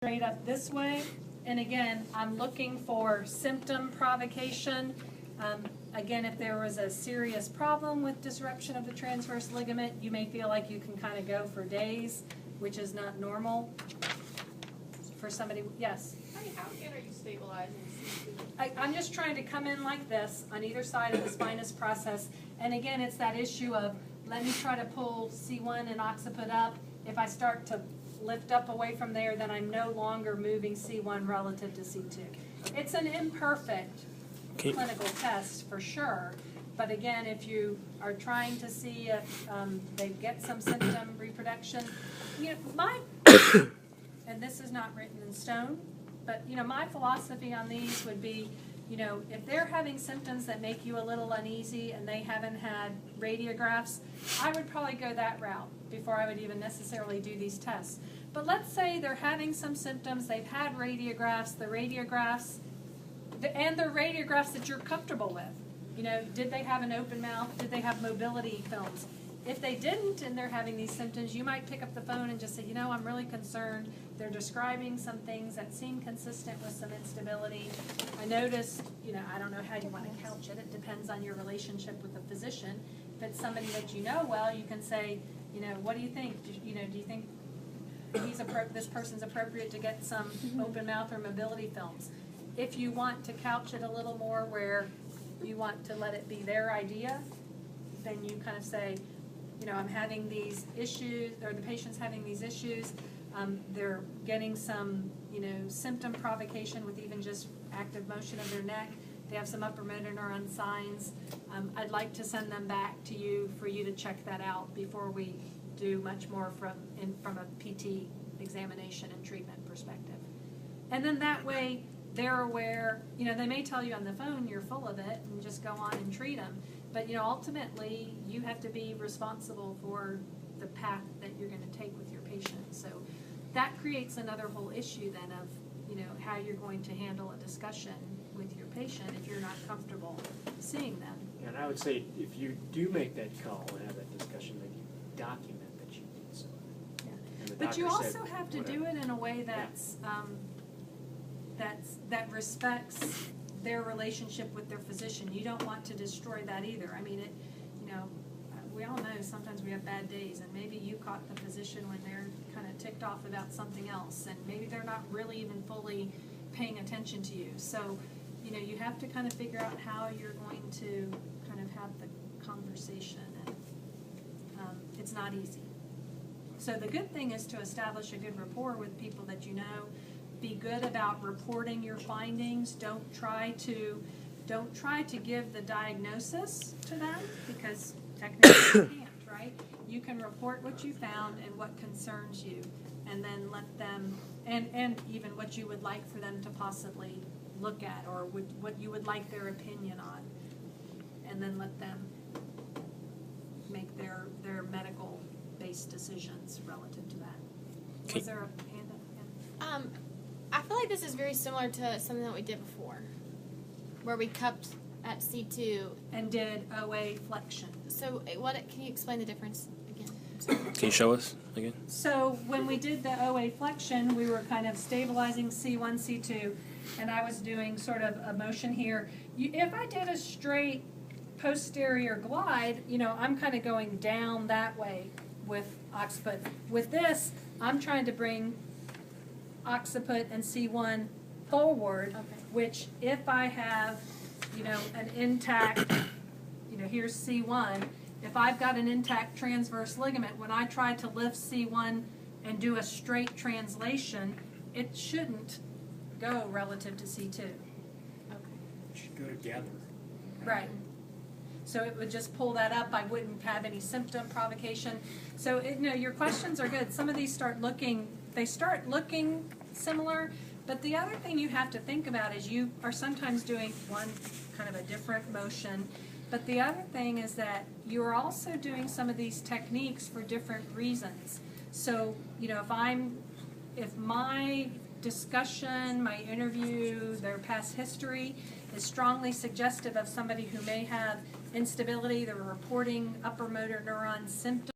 straight up this way. And again, I'm looking for symptom provocation. Again, if there was a serious problem with disruption of the transverse ligament, you may feel like you can kind of go for days, which is not normal for somebody. Yes? Honey, how again are you stabilizing I'm just trying to come in like this on either side of the spinous process. And again, it's that issue of let me try to pull C1 and occiput up. If I start to lift up away from there, then I'm no longer moving C1 relative to C2. It's an imperfect clinical test for sure. But again, if you are trying to see if they get some symptom reproduction, you know, and this is not written in stone, but you know, my philosophy on these would be, you know, if they're having symptoms that make you a little uneasy and they haven't had radiographs, I would probably go that route before I would even necessarily do these tests. But let's say they're having some symptoms, they've had radiographs, the radiographs that you're comfortable with. You know, did they have an open mouth? Did they have mobility films? If they didn't and they're having these symptoms, you might pick up the phone and just say, you know, I'm really concerned. They're describing some things that seem consistent with some instability. I noticed, you know, I don't know how you want to couch it. It depends on your relationship with the physician. If it's somebody that you know well, you can say, you know, what do you think? Do you think this person's appropriate to get some open mouth or mobility films? If you want to couch it a little more where you want to let it be their idea, then you kind of say, you know, I'm having these issues, or the patient's having these issues. They're getting some, you know, symptom provocation with even just active motion of their neck. They have some upper motor neuron signs. I'd like to send them back to you for you to check that out before we do much more from a PT examination and treatment perspective. And then that way they're aware, you know, they may tell you on the phone you're full of it and just go on and treat them. But, you know, ultimately you have to be responsible for the path that you're going to take with your patient. So that creates another whole issue then of, you know, how you're going to handle a discussion with your patient if you're not comfortable seeing them. And I would say if you do make that call and have that discussion, then you document that you did so. Yeah. But you also have to do it in a way that's that respects their relationship with their physician. You don't want to destroy that either. I mean, you know, we all know sometimes we have bad days, and maybe you caught the physician when they're kind of ticked off about something else, and maybe they're not really even fully paying attention to you. So, you know, you have to kind of figure out how you're going to kind of have the conversation, and it's not easy. So the good thing is to establish a good rapport with people that you know. Be good about reporting your findings. Don't try to give the diagnosis to them, because technically you can't, right? You can report what you found and what concerns you, and then let them, and even what you would like for them to possibly look at, or what you would like their opinion on, and then let them make their medical based decisions relative to that. Was there a hand up? Yeah. I feel like this is very similar to something that we did before, where we cupped at C2 and did OA flexion. So, can you explain the difference again? Can you show us again? So when we did the OA flexion, we were kind of stabilizing C1, C2, and I was doing sort of a motion here. If I did a straight posterior glide, you know, I'm kind of going down that way with occiput. With this, I'm trying to bring occiput and C1 forward, okay. Which if I have, you know, an intact, you know, here's C1, if I've got an intact transverse ligament, when I try to lift C1 and do a straight translation, it shouldn't go relative to C2. Okay. It should go together. Right. So it would just pull that up. I wouldn't have any symptom provocation. So, you know, your questions are good. Some of these start looking similar, but the other thing you have to think about is you are sometimes doing one kind of a different motion, but the other thing is that you're also doing some of these techniques for different reasons. So, you know, if my discussion, my interview, their past history is strongly suggestive of somebody who may have instability, they're reporting upper motor neuron symptoms,